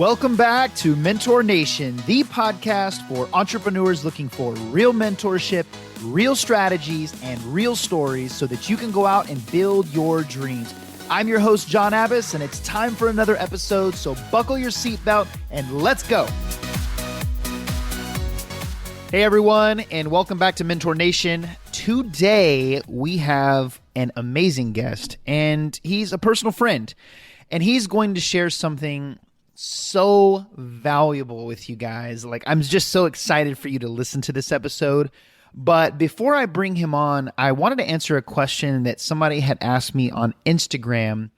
Welcome back to Mentor Nation, the podcast for entrepreneurs looking for real mentorship, real strategies, and real stories so that you can go out and build your dreams. I'm your host, John Abbas, and it's time for another episode, so buckle your seatbelt and let's go. Hey everyone, and welcome back to Mentor Nation. Today, we have an amazing guest, and he's a personal friend, and he's going to share something so valuable with you guys. I'm just so excited for you to listen to this episode. But before I bring him on, I wanted to answer a question that somebody had asked me on Instagram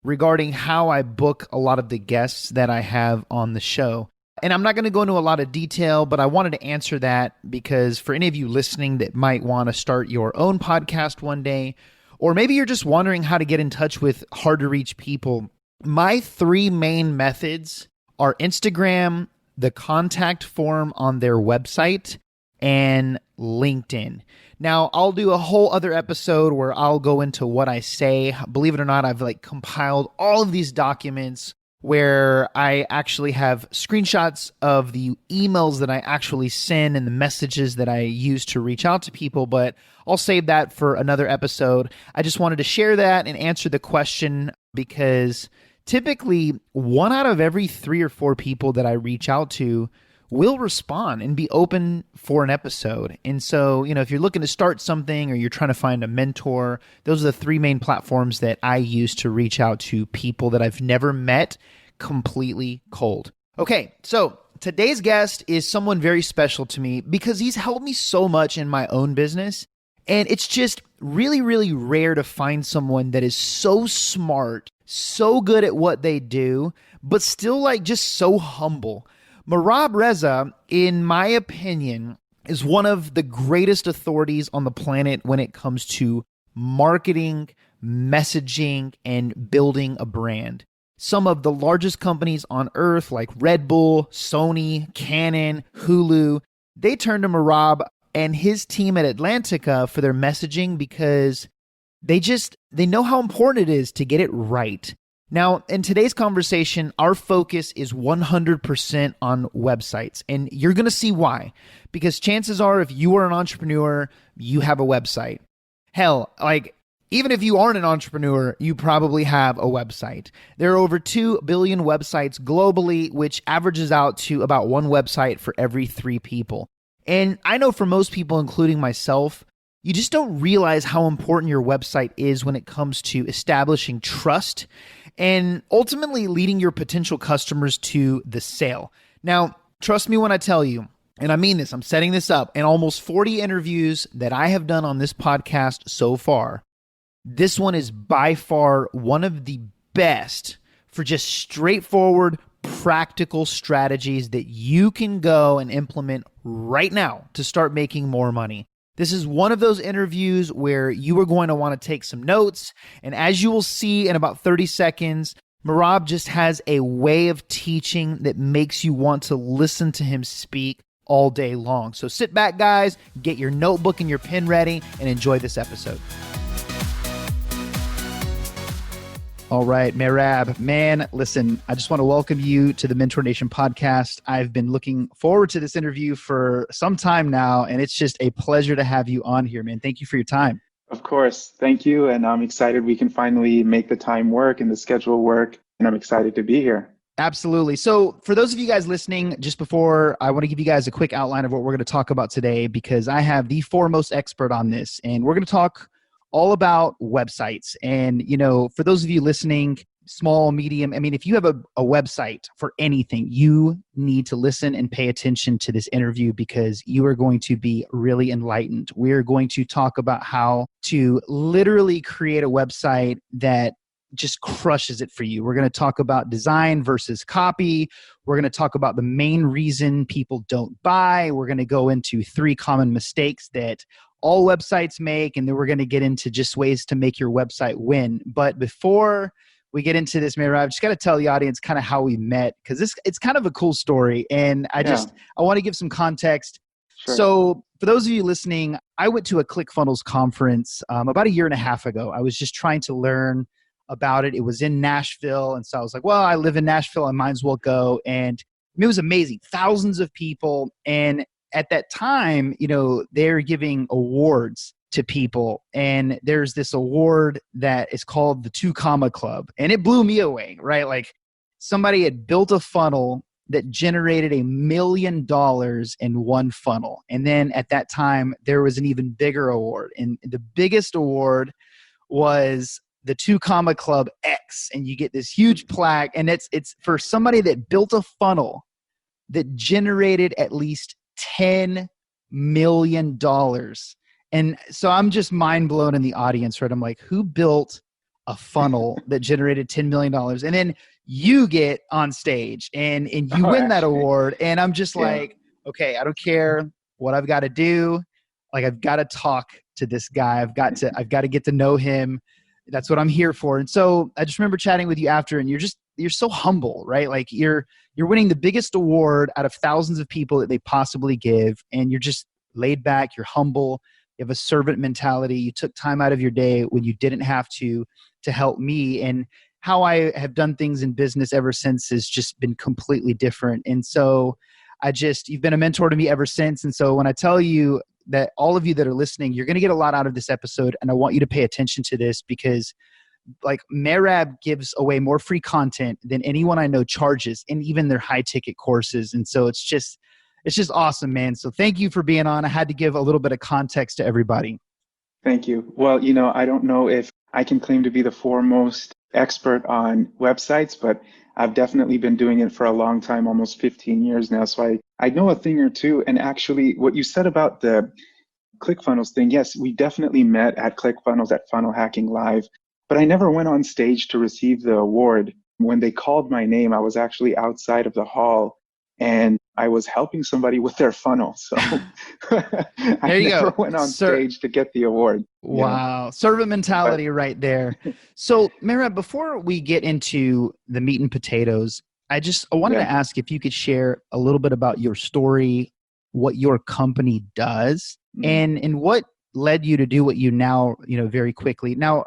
regarding how I book a lot of the guests that I have on the show. And I'm not going to go into a lot of detail, but I wanted to answer that because for any of you listening that might want to start your own podcast one day, or maybe you're just wondering how to get in touch with hard to reach people, my three main methods are Instagram, the contact form on their website, and LinkedIn. Now, I'll do a whole other episode where I'll go into what I say. Believe it or not, I've compiled all of these documents where I actually have screenshots of the emails that I actually send and the messages that I use to reach out to people, but I'll save that for another episode. I just wanted to share that and answer the question because typically, 1 out of every 3 or 4 people that I reach out to will respond and be open for an episode. And so, if you're looking to start something or you're trying to find a mentor, those are the 3 main platforms that I use to reach out to people that I've never met completely cold. Okay, so today's guest is someone very special to me because he's helped me so much in my own business. And it's just really, really rare to find someone that is so smart, so good at what they do, but still just so humble. Mehrab Reza, in my opinion, is one of the greatest authorities on the planet when it comes to marketing, messaging, and building a brand. Some of the largest companies on earth like Red Bull, Sony, Canon, Hulu, they turn to Mehrab and his team at Atlantica for their messaging because they know how important it is to get it right. Now, in today's conversation, our focus is 100% on websites, and you're going to see why. Because chances are, if you are an entrepreneur, you have a website. Hell, even if you aren't an entrepreneur, you probably have a website. There are over 2 billion websites globally, which averages out to about 1 website for every 3 people. And I know for most people, including myself, you just don't realize how important your website is when it comes to establishing trust and ultimately leading your potential customers to the sale. Now, trust me when I tell you, and I mean this, I'm setting this up, in almost 40 interviews that I have done on this podcast so far, this one is by far one of the best for just straightforward, practical strategies that you can go and implement right now to start making more money. This is one of those interviews where you are going to want to take some notes. And as you will see in about 30 seconds, Mehrab just has a way of teaching that makes you want to listen to him speak all day long. So sit back, guys, get your notebook and your pen ready, and enjoy this episode. All right, Mehrab, man, listen, I just want to welcome you to the Mentor Nation podcast. I've been looking forward to this interview for some time now, and it's just a pleasure to have you on here, man. Thank you for your time. Of course. Thank you. And I'm excited we can finally make the time work and the schedule work, and I'm excited to be here. Absolutely. So for those of you guys listening, just before, I want to give you guys a quick outline of what we're going to talk about today because I have the foremost expert on this, and we're going to talk all about websites. And, for those of you listening, small, medium, if you have a website for anything, you need to listen and pay attention to this interview because you are going to be really enlightened. We're going to talk about how to literally create a website that just crushes it for you. We're going to talk about design versus copy. We're going to talk about the main reason people don't buy. We're going to go into 3 common mistakes that all websites make, and then we're going to get into just ways to make your website win. But before we get into this, Mehrab, I've just got to tell the audience kind of how we met because it's kind of a cool story, and I want to give some context. Sure. So for those of you listening, I went to a ClickFunnels conference about a year and a half ago. I was just trying to learn about it. It was in Nashville. And so I was like, well, I live in Nashville. I might as well go. And it was amazing. Thousands of people. And at that time, they're giving awards to people. And there's this award that is called the 2 Comma Club. And it blew me away, right? Like somebody had built a funnel that generated $1 million in one funnel. And then at that time, there was an even bigger award. And the biggest award was the 2 Comma Club X. And you get this huge plaque. And it's for somebody that built a funnel that generated at least $10 million. And so I'm just mind blown in the audience, right? I'm like, who built a funnel that generated $10 million? And then you get on stage and you win that award. And I'm just like, okay, I don't care what I've got to do. Like I've got to talk to this guy. I've got to get to know him. That's what I'm here for. And so I just remember chatting with you after, and you're so humble, right? Like you're winning the biggest award out of thousands of people that they possibly give. And you're just laid back. You're humble. You have a servant mentality. You took time out of your day when you didn't have to help me. And how I have done things in business ever since has just been completely different. And so you've been a mentor to me ever since. And so when I tell you that all of you that are listening, you're going to get a lot out of this episode. And I want you to pay attention to this because like Mehrab gives away more free content than anyone I know charges, and even their high ticket courses. And so it's just awesome, man. So thank you for being on. I had to give a little bit of context to everybody. Thank you. Well, I don't know if I can claim to be the foremost expert on websites, but I've definitely been doing it for a long time, almost 15 years now. So I know a thing or two. And actually, what you said about the ClickFunnels thing, yes, we definitely met at ClickFunnels at Funnel Hacking Live, but I never went on stage to receive the award. When they called my name, I was actually outside of the hall and I was helping somebody with their funnel. So I never went on stage to get the award. Wow. Servant mentality right there. So Mehrab, before we get into the meat and potatoes, I wanted to ask if you could share a little bit about your story, what your company does, and what led you to do what you now, very quickly. Now,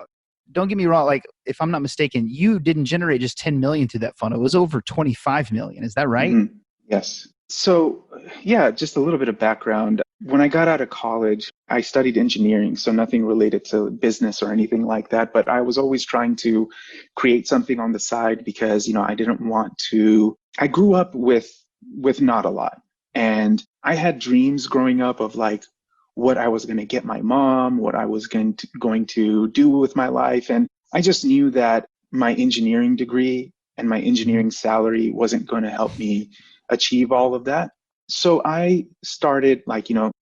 don't get me wrong. Like, if I'm not mistaken, you didn't generate just 10 million through that funnel. It was over 25 million. Is that right? Mm-hmm. Yes. So, just a little bit of background. When I got out of college, I studied engineering, so nothing related to business or anything like that. But I was always trying to create something on the side because, I didn't want to. I grew up with not a lot. And I had dreams growing up of like what I was going to get my mom, what I was going to do with my life. And I just knew that my engineering degree and my engineering salary wasn't going to help me achieve all of that. So I started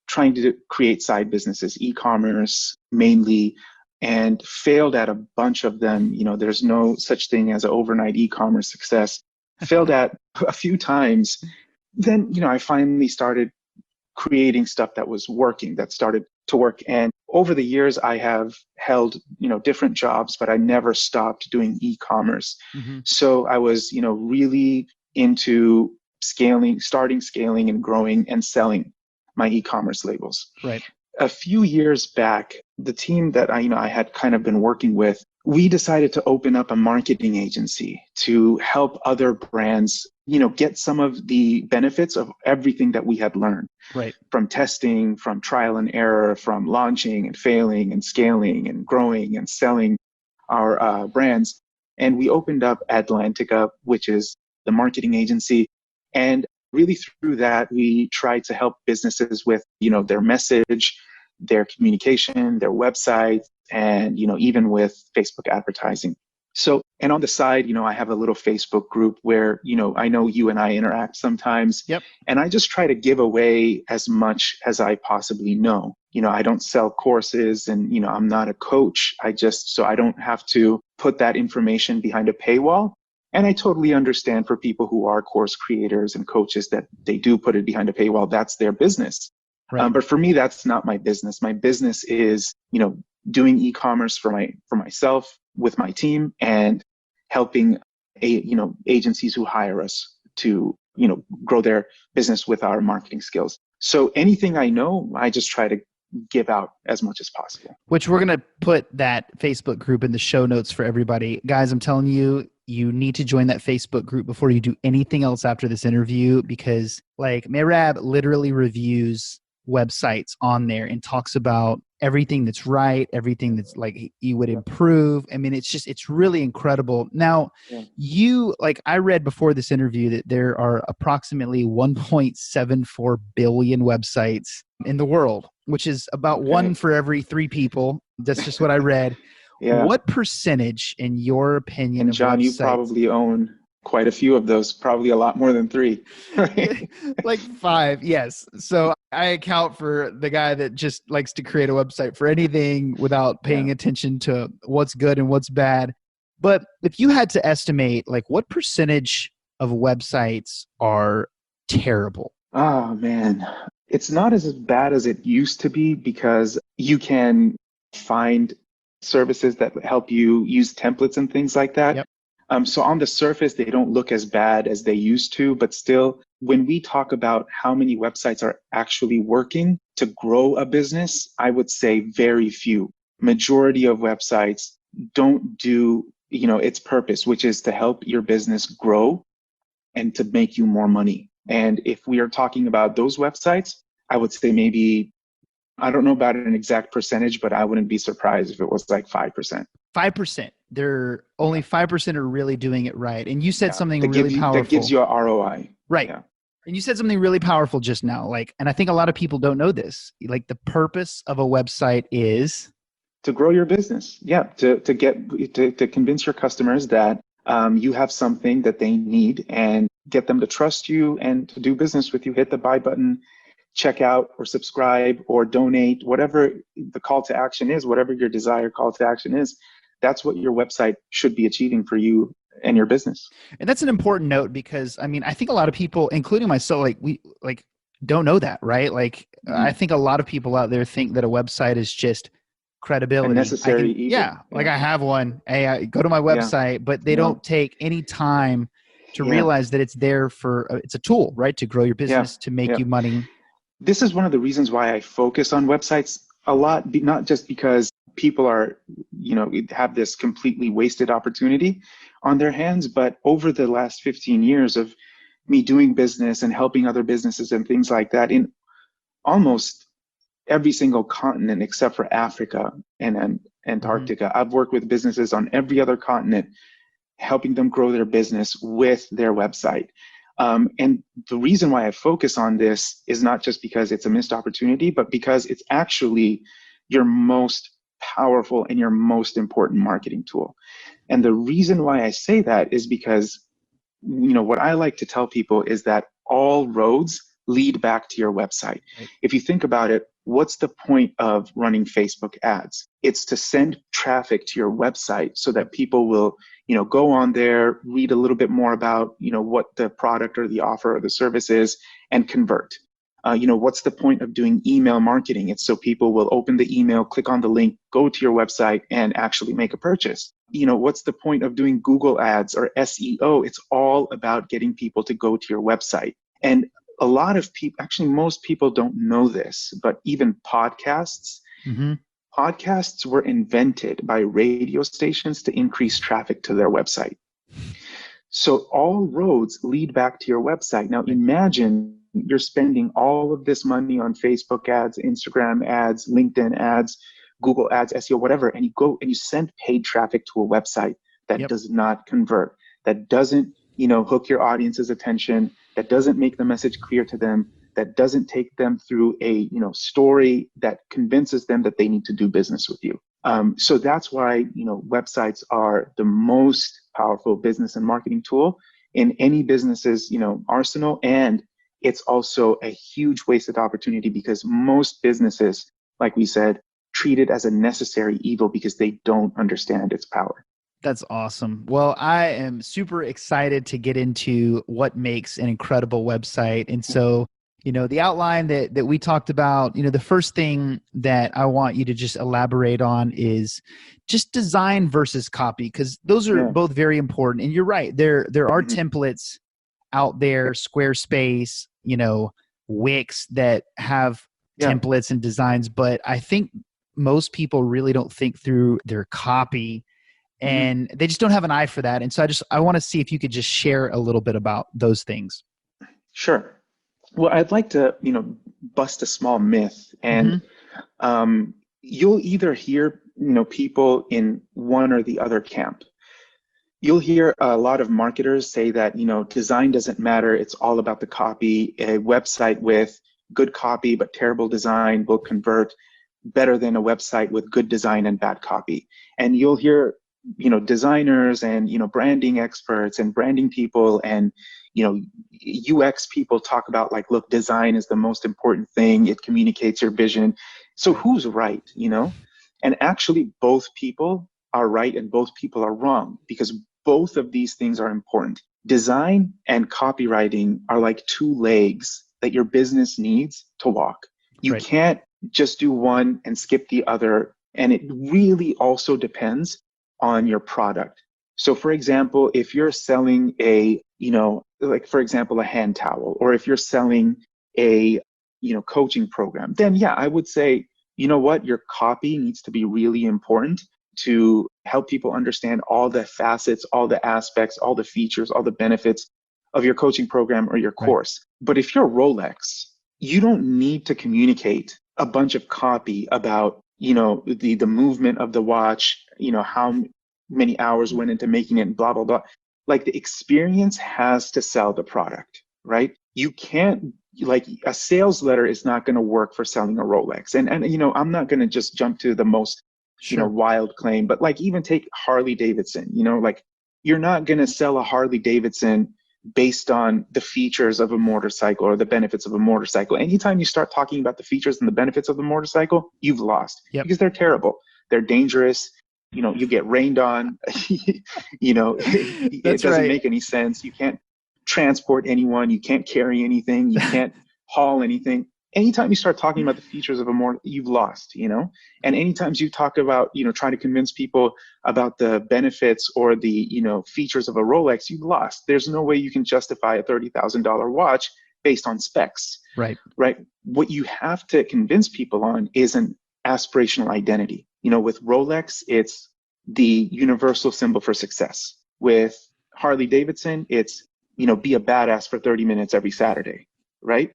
trying to create side businesses, e-commerce mainly, and failed at a bunch of them. There's no such thing as an overnight e-commerce success. Failed at a few times. Then, I finally started creating stuff that was working, that started to work. And over the years, I have held, different jobs, but I never stopped doing e-commerce. Mm-hmm. So I was, really into starting scaling and growing and selling my e-commerce labels. Right. A few years back, the team that I had kind of been working with, we decided to open up a marketing agency to help other brands, get some of the benefits of everything that we had learned. Right. From testing, from trial and error, from launching and failing and scaling and growing and selling our brands. And we opened up Atlantica, which is the marketing agency. And really through that, we tried to help businesses with, their message, their communication, their website, and, even with Facebook advertising. So, and on the side, I have a little Facebook group where, I know you and I interact sometimes. Yep. And I just try to give away as much as I possibly know. I don't sell courses and, I'm not a coach. So I don't have to put that information behind a paywall. And I totally understand for people who are course creators and coaches that they do put it behind a paywall. That's their business. Right. But for me, that's not my business. My business is, doing e-commerce for myself with my team and helping agencies who hire us to, grow their business with our marketing skills. So anything I know, I just try to give out as much as possible. Which we're going to put that Facebook group in the show notes for everybody. Guys, I'm telling you, you need to join that Facebook group before you do anything else after this interview, because like Mehrab literally reviews websites on there and talks about everything that's right, everything that's like you would improve. I mean, it's really incredible. Now, you, like I read before this interview that there are approximately 1.74 billion websites in the world, which is about one for every 3 people. That's just what I read. What percentage, in your opinion, and John, of websites, you probably own quite a few of those, probably a lot more than 3. like 5, yes. So I account for the guy that just likes to create a website for anything without paying attention to what's good and what's bad. But if you had to estimate, like, what percentage of websites are terrible? Oh, man. It's not as bad as it used to be, because you can find services that help you use templates and things like that. So on the surface, they don't look as bad as they used to, but still, when we talk about how many websites are actually working to grow a business, I would say very few. Majority of websites don't do, its purpose, which is to help your business grow and to make you more money. And if we are talking about those websites, I would say maybe, I don't know about an exact percentage, but I wouldn't be surprised if it was like 5%. 5%. They're only 5% are really doing it right. And you said something really powerful. That gives you a ROI. Right. Yeah. And you said something really powerful just now. Like, and I think a lot of people don't know this. Like, the purpose of a website is to grow your business. Yeah. To convince your customers that you have something that they need, and get them to trust you and to do business with you. Hit the buy button, check out or subscribe or donate, whatever the call to action is, whatever your desired call to action is. That's what your website should be achieving for you and your business. And that's an important note, because I mean, I think a lot of people, including myself, we don't know that, right? Like, I think a lot of people out there think that a website is just credibility. A necessary evil. Like, I have one. Hey, I go to my website, but they don't take any time to realize that it's there for, it's a tool, right? To grow your business, to make you money. This is one of the reasons why I focus on websites a lot, not just because people are, have this completely wasted opportunity on their hands, but over the last 15 years of me doing business and helping other businesses and things like that in almost every single continent except for Africa and Antarctica. I've worked with businesses on every other continent, helping them grow their business with their website. And the reason why I focus on this is not just because it's a missed opportunity, but because it's actually your most powerful and your most important marketing tool. And the reason why I say that is because, what I like to tell people is that all roads lead back to your website. Right. If you think about it, what's the point of running Facebook ads? It's to send traffic to your website so that people will, go on there, read a little bit more about, what the product or the offer or the service is, and convert. What's the point of doing email marketing? It's so people will open the email, click on the link, go to your website, and actually make a purchase. What's the point of doing Google ads or SEO? It's all about getting people to go to your website. And a lot of people, actually most people don't know this, but even podcasts, podcasts were invented by radio stations to increase traffic to their website. So all roads lead back to your website. Now imagine you're spending all of this money on Facebook ads, Instagram ads, LinkedIn ads, Google ads, SEO, whatever, and you go and you send paid traffic to a website that does not convert, that doesn't, hook your audience's attention, that doesn't make the message clear to them, that doesn't take them through a, story that convinces them that they need to do business with you. So that's why, websites are the most powerful business and marketing tool in any business's, arsenal. And it's also a huge wasted opportunity because most businesses, like we said, treat it as a necessary evil because they don't understand its power. That's awesome. Well, I am super excited to get into what makes an incredible website. And so, the outline that we talked about, the first thing that I want you to just elaborate on is just design versus copy, because those are both very important. And you're right. There are templates out there, Squarespace, Wix, that have Yeah. templates and designs, but I think most people really don't think through their copy, Hmm. and they just don't have an eye for that. And so I want to see if you could just share a little bit about those things. Sure. Well, I'd like to, bust a small myth, and Hmm. you'll either hear, people in one or the other camp. You'll hear a lot of marketers say that, design doesn't matter. It's all about the copy. A website with good copy but terrible design will convert better than a website with good design and bad copy. And you'll hear, designers and, branding experts and branding people and, UX people talk about like, look, design is the most important thing. It communicates your vision. So Right. who's right, And actually both people are right and both people are wrong, because both of these things are important. Design and copywriting are like two legs that your business needs to walk. You Right. can't just do one and skip the other. And it really also depends on your product. So for example, if you're selling like for example, a hand towel, or if you're selling a, coaching program, then yeah, I would say, you know what, your copy needs to be really important to help people understand all the facets, all the aspects, all the features, all the benefits of your coaching program or your Right. course. But if you're Rolex, you don't need to communicate a bunch of copy about, the movement of the watch, how many hours went into making it, blah, blah, blah. Like the experience has to sell the product, right? You can't, like a sales letter is not going to work for selling a Rolex. And I'm not going to just jump to the most Sure. wild claim, but like even take Harley Davidson, like you're not going to sell a Harley Davidson based on the features of a motorcycle or the benefits of a motorcycle. Anytime you start talking about the features and the benefits of the motorcycle, you've lost, Yep. because they're terrible. They're dangerous. You get rained on. It That's doesn't right. make any sense. You can't transport anyone. You can't carry anything. You can't haul anything. Anytime you start talking about the features of a more, you've lost, And anytime you talk about, trying to convince people about the benefits or the, features of a Rolex, you've lost. There's no way you can justify a $30,000 watch based on specs, Right. right? What you have to convince people on is an aspirational identity. With Rolex, it's the universal symbol for success. With Harley Davidson, it's, be a badass for 30 minutes every Saturday, right?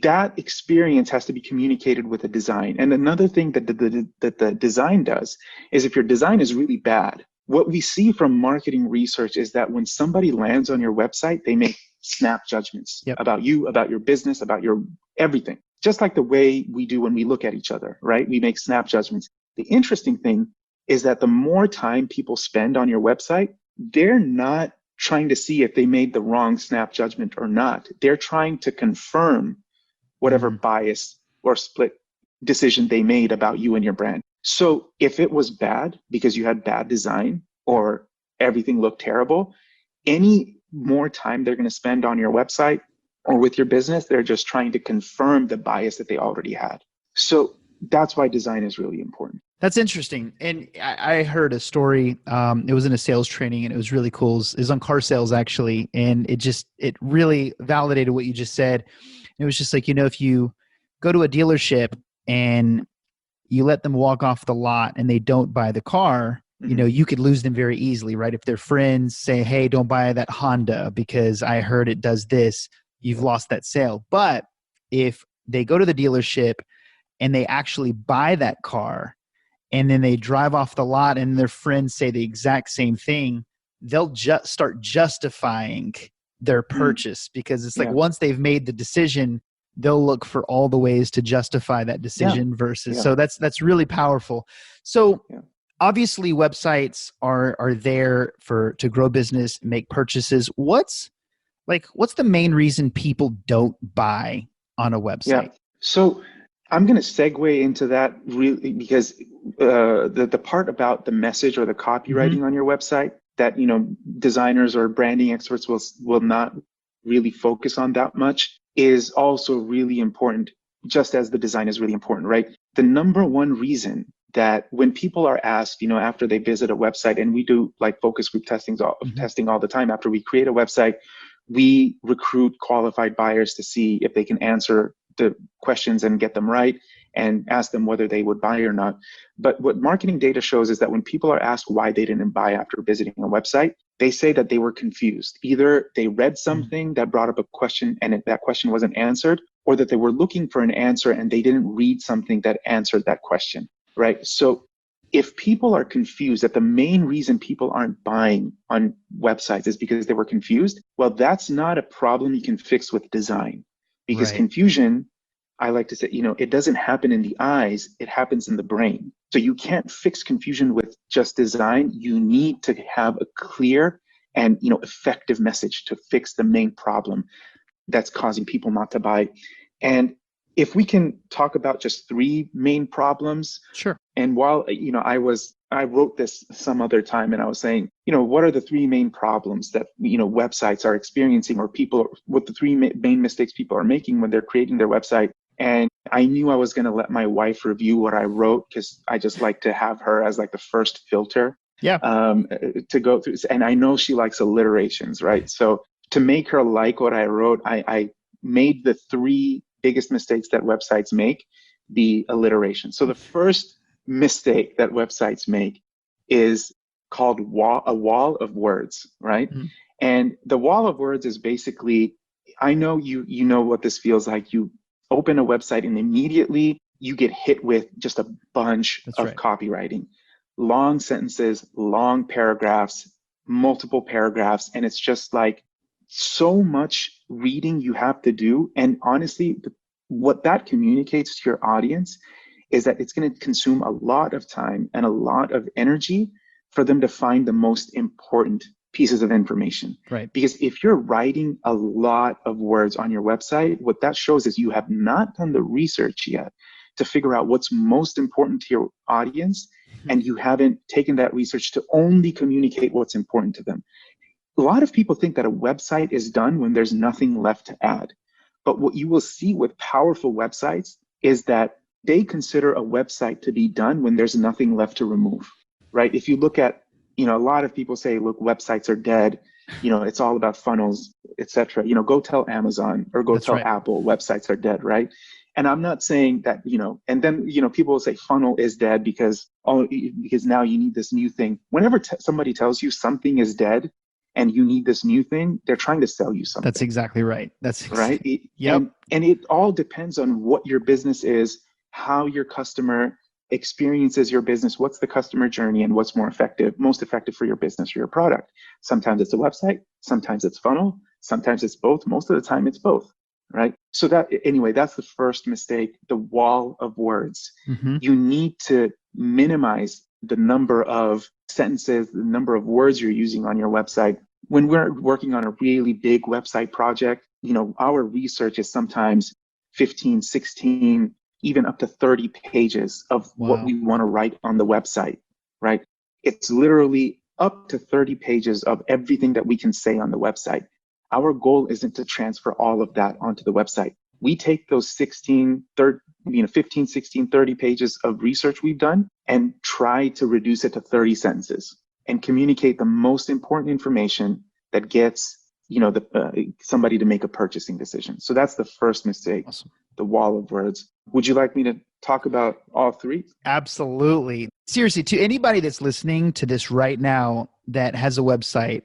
That experience has to be communicated with a design. And another thing that the design does is, if your design is really bad, what we see from marketing research is that when somebody lands on your website, they make snap judgments Yep. about you, about your business, about your everything. Just like the way we do when we look at each other, right? We make snap judgments. The interesting thing is that the more time people spend on your website, they're not trying to see if they made the wrong snap judgment or not. They're trying to confirm whatever Mm. bias or split decision they made about you and your brand. So if it was bad because you had bad design Yep. or everything looked terrible, any more time they're going to spend on your website or with your business, they're just trying to confirm the bias that they already had. So that's why design is really important. That's interesting. And I heard a story. It was in a sales training, and it was really cool. It was on car sales, actually. And it really validated what you just said. It was just like, if you go to a dealership and you let them walk off the lot and they don't buy the car, Mm-hmm. you could lose them very easily, right? If their friends say, hey, don't buy that Honda because I heard it does this, you've lost that sale. But if they go to the dealership and they actually buy that car, and then they drive off the lot and their friends say the exact same thing, they'll just start justifying their Mm, purchase, because it's like yeah, once they've made the decision, they'll look for all the ways to justify that yeah, decision versus. yeah, So that's really powerful. So yeah. obviously websites are there to grow business, make purchases. What's the main reason people don't buy on a Yeah. website? So I'm going to segue into that really, because the part about the message or the Mm-hmm. copywriting on your website that designers or branding experts will not really focus on that much is also really important, just as the design is really important, right? The number one reason that when people are asked, after they visit a website, and we do like focus group Mm-hmm. testing all the time after we create a website, we recruit qualified buyers to see if they can answer the questions and get them right and ask them whether they would buy or not. But what marketing data shows is that when people are asked why they didn't buy after visiting a website, they say that they were confused. Either they read something that brought up a question and that question wasn't answered, or that they were looking for an answer and they didn't read something that answered that question, right? So if people are confused, that the main reason people aren't buying on websites is because they were confused, well, that's not a problem you can fix with design. Because confusion, I like to say, it doesn't happen in the eyes, it happens in the brain. So you can't fix confusion with just design. You need to have a clear and, effective message to fix the main problem that's causing people not to buy. And if we can talk about just three main problems. Sure. And while, I wrote this some other time and I was saying, what are the three main problems that, websites are experiencing, or what the three main mistakes people are making when they're creating their website. And I knew I was going to let my wife review what I wrote because I just like to have her as like the first filter to go through. And I know she likes alliterations, right? So to make her like what I wrote, I made the three biggest mistakes that websites make be alliteration. So the first mistake that websites make is called a wall of words, right? Mm-hmm. And the wall of words is basically, I know you know what this feels like. You open a website and immediately you get hit with just a bunch of copywriting, long sentences, long paragraphs, multiple paragraphs, and it's just like so much reading you have to do. And honestly, what that communicates to your audience is that it's going to consume a lot of time and a lot of energy for them to find the most important pieces of information. Right. Because if you're writing a lot of words on your website, what that shows is you have not done the research yet to figure out what's most important to your audience, and you haven't taken that research to only communicate what's important to them. A lot of people think that a website is done when there's nothing left to add. But what you will see with powerful websites is that they consider a website to be done when there's nothing left to remove, right? If you look at, a lot of people say, look, websites are dead. It's all about funnels, etc. Go tell Amazon or go tell Apple websites are dead, right? And I'm not saying that, and then, people will say funnel is dead because now you need this new thing. Whenever somebody tells you something is dead and you need this new thing, they're trying to sell you something. That's exactly right. Right. Yep. And it all depends on what your business is, how your customer experiences your business, what's the customer journey, and what's most effective for your business or your product. Sometimes it's a website, sometimes it's funnel, sometimes it's both. Most of the time it's both, right? So that's the first mistake, the wall of words. Mm-hmm. You need to minimize the number of sentences, the number of words you're using on your website. When we're working on a really big website project, our research is sometimes 15, 16, even up to 30 pages of what we want to write on the website, right? It's literally up to 30 pages of everything that we can say on the website. Our goal isn't to transfer all of that onto the website. We take those 15, 16, 30 pages of research we've done and try to reduce it to 30 sentences and communicate the most important information that gets somebody to make a purchasing decision. So that's the first mistake. Awesome. The wall of words. Would you like me to talk about all three? Absolutely. Seriously, to anybody that's listening to this right now that has a website,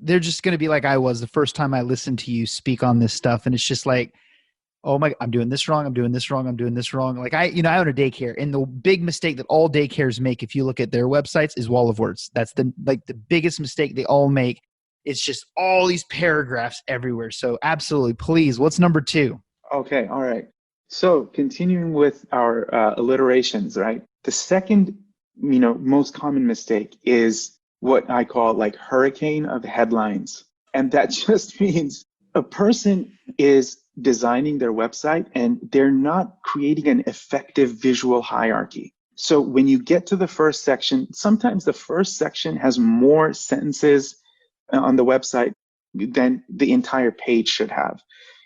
they're just going to be like I was the first time I listened to you speak on this stuff. And it's just like, oh my, I'm doing this wrong. I'm doing this wrong. I'm doing this wrong. Like I own a daycare, and the big mistake that all daycares make, if you look at their websites, is wall of words. That's the biggest mistake they all make. It's just all these paragraphs everywhere. So absolutely, please, what's number two? Okay. All right. So continuing with our alliterations, right? The second, most common mistake is what I call like hurricane of headlines. And that just means a person is designing their website and they're not creating an effective visual hierarchy. So when you get to the first section, sometimes the first section has more sentences on the website than the entire page should have.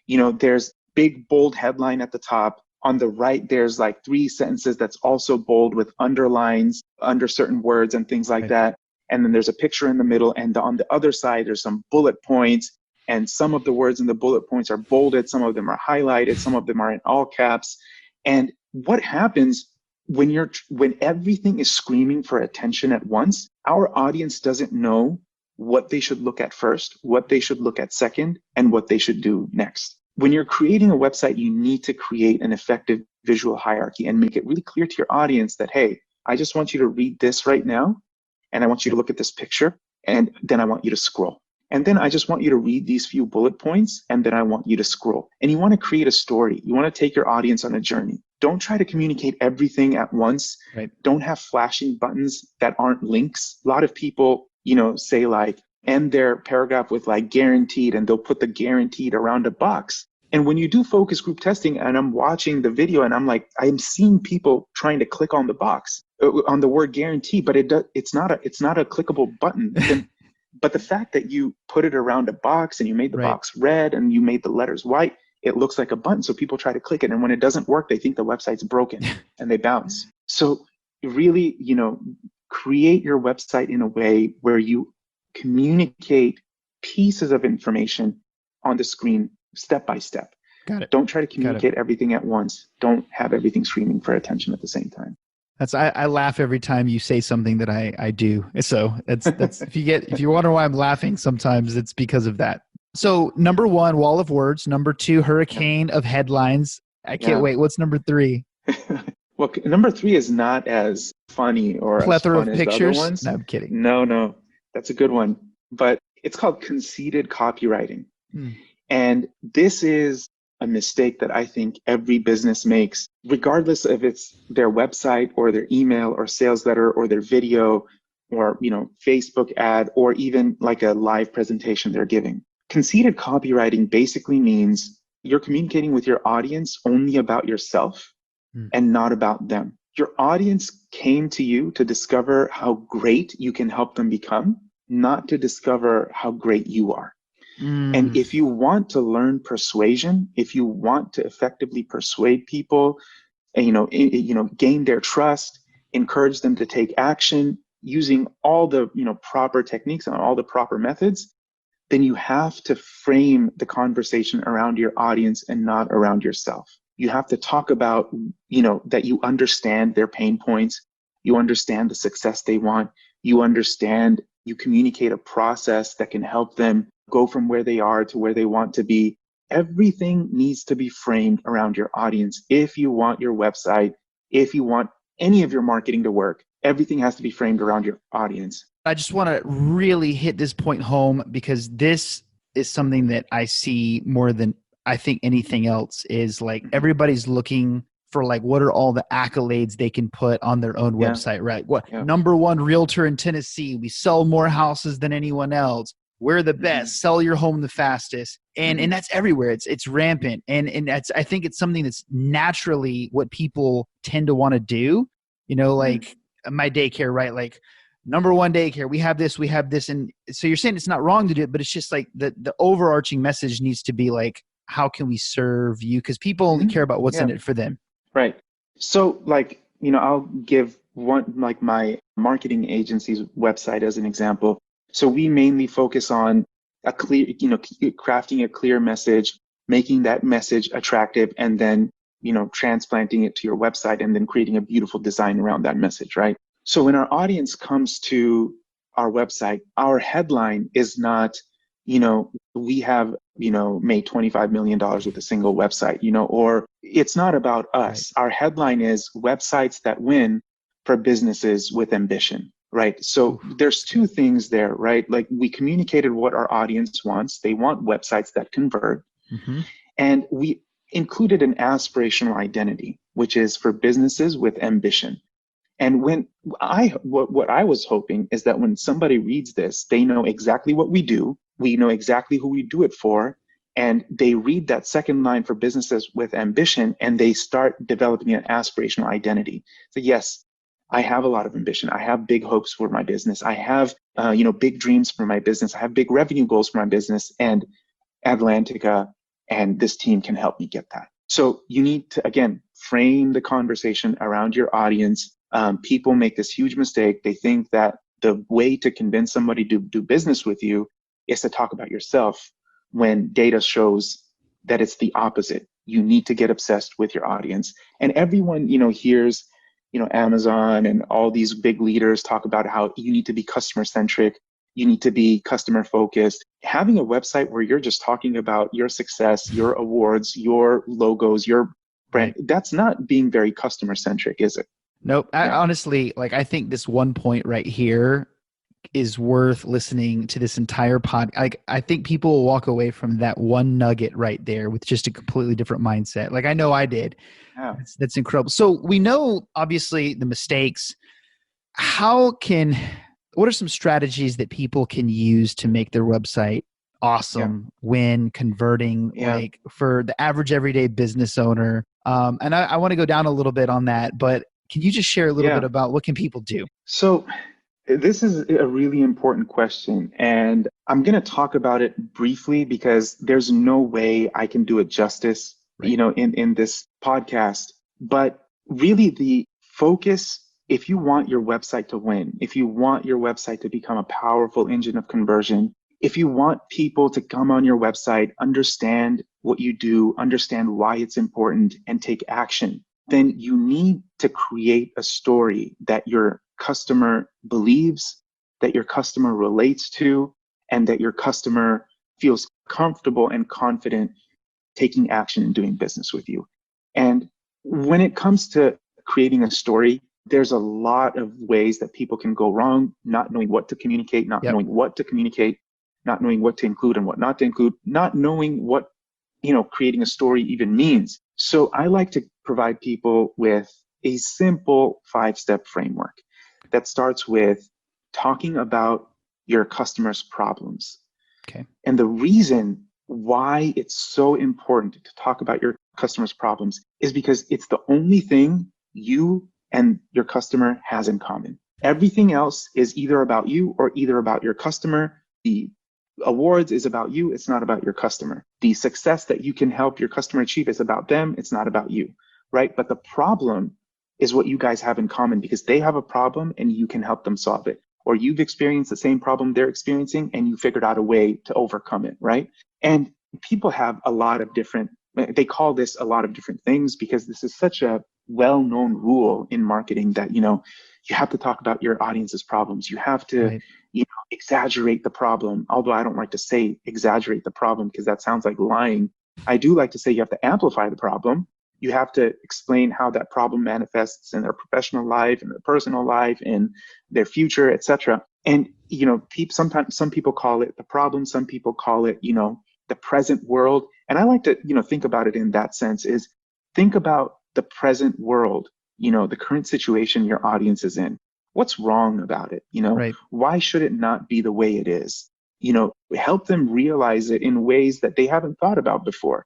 There's big bold headline at the top. On the right, there's like 3 sentences that's also bold with underlines under certain words and things like that. And then there's a picture in the middle. And on the other side, there's some bullet points. And some of the words in the bullet points are bolded, some of them are highlighted, some of them are in all caps. And what happens when everything is screaming for attention at once, our audience doesn't know what they should look at first, what they should look at second, and what they should do next. When you're creating a website, you need to create an effective visual hierarchy and make it really clear to your audience that, hey, I just want you to read this right now, and I want you to look at this picture, and then I want you to scroll. And then I just want you to read these few bullet points, and then I want you to scroll. And you want to create a story. You want to take your audience on a journey. Don't try to communicate everything at once. Right. Don't have flashing buttons that aren't links. A lot of people, say like, end their paragraph with like guaranteed, and they'll put the guaranteed around a box. And when you do focus group testing and I'm watching the video and I'm like, I'm seeing people trying to click on the box on the word guarantee, but it's not a clickable button. But the fact that you put it around a box and you made the box red and you made the letters white, it looks like a button. So people try to click it. And when it doesn't work, they think the website's broken and they bounce. So really, create your website in a way where you communicate pieces of information on the screen step by step. Got it. Don't try to communicate everything at once. Don't have everything screaming for attention at the same time. I laugh every time you say something that I do. So that's if you wonder why I'm laughing sometimes, it's because of that. So number 1, wall of words. Number 2, hurricane of headlines. I can't wait. What's number 3? Well, number 3 is not as funny or plethora as fun of pictures. As the other ones. No, I'm kidding. No, that's a good one. But it's called conceited copywriting. And this is a mistake that I think every business makes, regardless if it's their website or their email or sales letter or their video or, Facebook ad or even like a live presentation they're giving. Conceited copywriting basically means you're communicating with your audience only about yourself and not about them. Your audience came to you to discover how great you can help them become, not to discover how great you are. And if you want to learn persuasion, if you want to effectively persuade people, gain their trust, encourage them to take action using all the, proper techniques and all the proper methods, then you have to frame the conversation around your audience and not around yourself. You have to talk about, that you understand their pain points, you understand the success they want, you communicate a process that can help them go from where they are to where they want to be. Everything needs to be framed around your audience. If you want your website, if you want any of your marketing to work, everything has to be framed around your audience. I just want to really hit this point home because this is something that I see more than I think anything else is like everybody's looking for like what are all the accolades they can put on their own website, right? Number 1 realtor in Tennessee. We sell more houses than anyone else. We're the best. Sell your home the fastest. And that's everywhere. It's rampant. And that's, I think it's something that's naturally what people tend to want to do. Like my daycare, right? Like number 1 daycare, we have this. And so you're saying it's not wrong to do it, but it's just like the overarching message needs to be like, how can we serve you? Because people only care about what's in it for them. Right. So I'll give one, like my marketing agency's website as an example. So we mainly focus on a clear, crafting a clear message, making that message attractive, and then, transplanting it to your website and then creating a beautiful design around that message, right? So when our audience comes to our website, our headline is not, we have, made $25 million with a single website, or it's not about us. Right. Our headline is websites that win for businesses with ambition. Right. So there's 2 things there, right? Like we communicated what our audience wants. They want websites that convert. And we included an aspirational identity, which is for businesses with ambition. And what I was hoping is that when somebody reads this, they know exactly what we do. We know exactly who we do it for. And they read that second line for businesses with ambition and they start developing an aspirational identity. So yes, I have a lot of ambition. I have big hopes for my business. I have, big dreams for my business. I have big revenue goals for my business, and Atlantica and this team can help me get that. So you need to, again, frame the conversation around your audience. People make this huge mistake. They think that the way to convince somebody to do business with you is to talk about yourself, when data shows that it's the opposite. You need to get obsessed with your audience. And everyone, hears, Amazon and all these big leaders talk about how you need to be customer centric. You need to be customer focused. Having a website where you're just talking about your success, your awards, your logos, your brand, Right. that's not being very customer centric, is it? Nope. Yeah. Honestly, like I think this one point right here is worth listening to this entire pod. I think people will walk away from that one nugget right there with just a completely different mindset. Like I know I did. Yeah. That's incredible. So we know obviously the mistakes. What are some strategies that people can use to make their website Yeah. awesome when converting, Yeah. like for the average everyday business owner? And I want to go down a little bit on that, but can you just share a little bit Yeah. about what can people do? So this is a really important question, and I'm going to talk about it briefly because there's no way I can do it justice, Right. in this podcast. But really, the focus, if you want your website to win, if you want your website to become a powerful engine of conversion, if you want people to come on your website, understand what you do, understand why it's important, and take action, then you need to create a story that your customer believes, that your customer relates to, and that your customer feels comfortable and confident taking action and doing business with you. And when it comes to creating a story, there's a lot of ways that people can go wrong, not knowing what to communicate, not Yep. knowing what to communicate, not knowing what to include and what not to include, not knowing what, creating a story even means. So I like to provide people with a simple 5-step framework that starts with talking about your customers' problems. Okay. And the reason why it's so important to talk about your customers' problems is because it's the only thing you and your customer has in common. Everything else is either about you or either about your customer. The awards is about you, it's not about your customer. The success that you can help your customer achieve is about them, it's not about you, right? But the problem is what you guys have in common because they have a problem and you can help them solve it. Or you've experienced the same problem they're experiencing and you figured out a way to overcome it, right? And people have a lot of different, they call this a lot of different things because this is such a well-known rule in marketing that, you have to talk about your audience's problems. You have to, Right. exaggerate the problem. Although I don't like to say exaggerate the problem because that sounds like lying. I do like to say you have to amplify the problem. You have to explain how that problem manifests in their professional life, in their personal life, in their future, etc. And sometimes some people call it the problem, some people call it, the present world. And I like to, think about it in that sense is think about the present world, the current situation your audience is in. What's wrong about it? Right. Why should it not be the way it is? Help them realize it in ways that they haven't thought about before.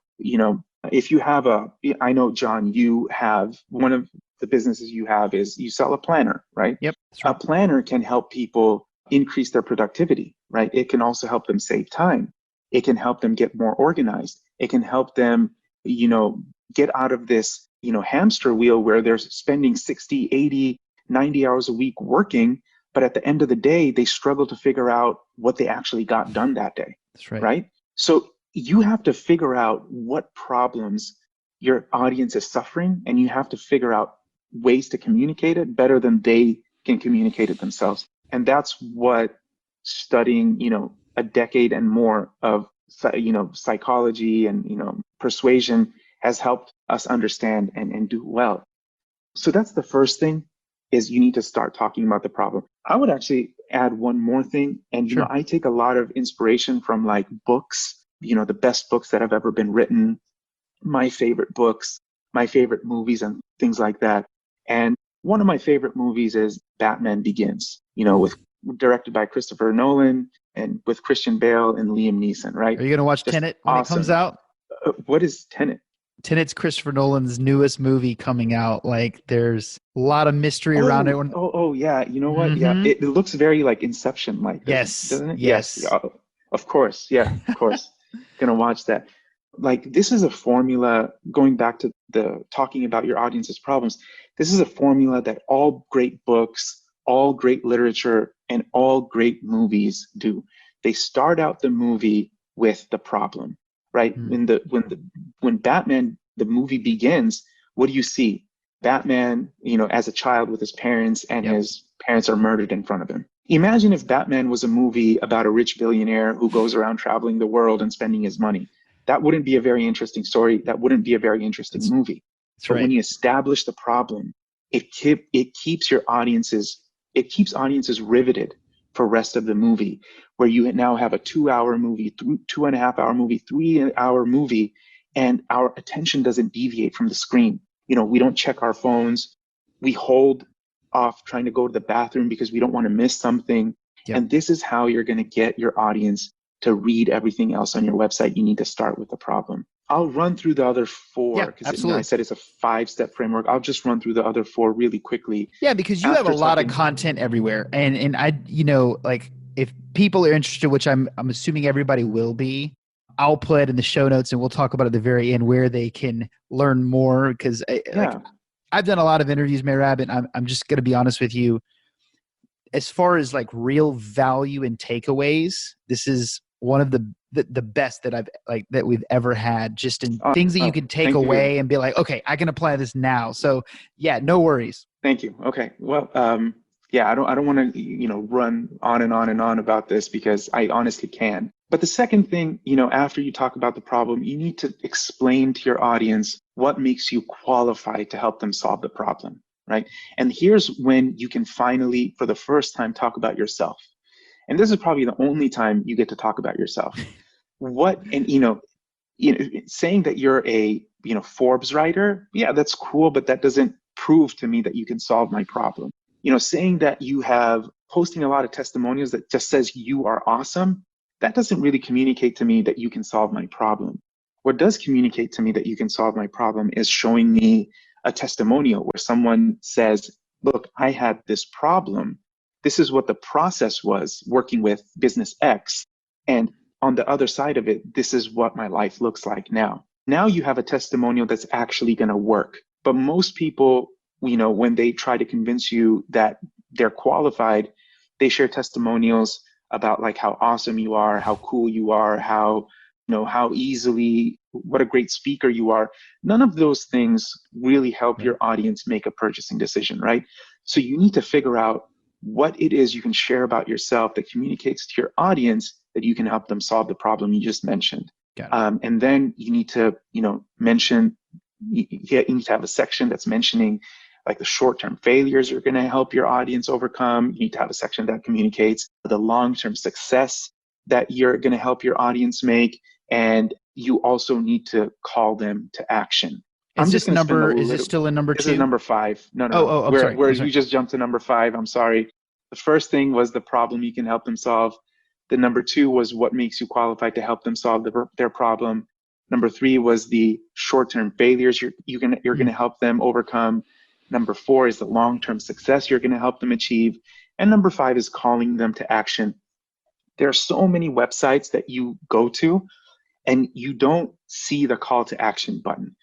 If you have I know, John, you have one of the businesses you have is you sell a planner, right? Yep. That's A right. planner can help people increase their productivity, right? It can also help them save time. It can help them get more organized. It can help them, get out of this, hamster wheel where they're spending 60, 80, 90 hours a week working, but at the end of the day, they struggle to figure out what they actually got done that day, That's right. right? So you have to figure out what problems your audience is suffering, and you have to figure out ways to communicate it better than they can communicate it themselves. And that's what studying, a decade and more of, psychology and, persuasion has helped us understand and do well. So that's the first thing is you need to start talking about the problem. I would actually add one more thing. And, Sure. I take a lot of inspiration from like books, the best books that have ever been written, my favorite books, my favorite movies and things like that. And one of my favorite movies is Batman Begins, with directed by Christopher Nolan and with Christian Bale and Liam Neeson, right? Are you going to watch Just Tenet when it comes awesome. out? What is Tenet? Tenet's Christopher Nolan's newest movie coming out. Like there's a lot of mystery around it. Oh, yeah. You know what? Yeah, Mm-hmm. it looks very like Inception, like, Yes. doesn't it? Yes. Yes. Yeah, of course. Yeah, of course. Gonna watch that. Like, this is a formula. Going back to the talking about your audience's problems. This is a formula that all great books, all great literature, and all great movies do. They start out the movie with the problem, right? Mm. When Batman the movie begins, what do you see? Batman, as a child with his parents, and Yep. his parents are murdered in front of him. Imagine if Batman was a movie about a rich billionaire who goes around traveling the world and spending his money. That wouldn't be a very interesting story. That wouldn't be a very interesting That's movie. that's But when right. you establish the problem, it keeps audiences riveted for rest of the movie, where you now have a 2 hour movie, 2.5 hour movie, 3 hour movie, and our attention doesn't deviate from the screen. We don't check our phones. We hold off trying to go to the bathroom because we don't want to miss something. Yep. And this is how you're going to get your audience to read everything else on your website. You need to start with the problem. I'll run through the other four Yeah, because I absolutely. said it's a 5-step framework. I'll just run through the other four really quickly. Yeah, because you have a After lot of talking, content everywhere, and I, like if people are interested, which I'm assuming everybody will be, I'll put it in the show notes, and we'll talk about at the very end where they can learn more. Because yeah, I've done a lot of interviews, Mehrab, and I'm just gonna be honest with you. As far as like real value and takeaways, this is one of the best that that we've ever had, just in things that you can take thank you. away and be like, okay, I can apply this now. So yeah, no worries. Thank you. Okay. Well, yeah, I don't want to, run on and on and on about this because I honestly can. But the second thing, after you talk about the problem, you need to explain to your audience what makes you qualified to help them solve the problem, right? And here's when you can finally, for the first time, talk about yourself. And this is probably the only time you get to talk about yourself. Saying that you're a, Forbes writer, yeah, that's cool, but that doesn't prove to me that you can solve my problem. Saying that you have posting a lot of testimonials that just says you are awesome, that doesn't really communicate to me that you can solve my problem. What does communicate to me that you can solve my problem is showing me a testimonial where someone says, look, I had this problem. This is what the process was working with business X. And on the other side of it, this is what my life looks like now. Now you have a testimonial that's actually going to work. But most people, when they try to convince you that they're qualified, they share testimonials about like how awesome you are, how cool you are, how easily, what a great speaker you are. None of those things really help Right. your audience make a purchasing decision, right? So you need to figure out what it is you can share about yourself that communicates to your audience that you can help them solve the problem you just mentioned. Got it. And then you need to, mention, you need to have a section that's mentioning like the short-term failures you're going to help your audience overcome. You need to have a section that communicates the long-term success that you're going to help your audience make. And you also need to call them to action. I'm just going to spend a Is this little. still in number This is 2? number 5. No, no, Oh, no. oh, I'm Where sorry. where I'm you sorry. just jumped to number 5. I'm sorry. The first thing was the problem you can help them solve. The number 2 was what makes you qualified to help them solve their problem. Number 3 was the short-term failures you're going to help them overcome. Number 4 is the long-term success you're going to help them achieve. And number 5 is calling them to action. There are so many websites that you go to and you don't see the call to action button.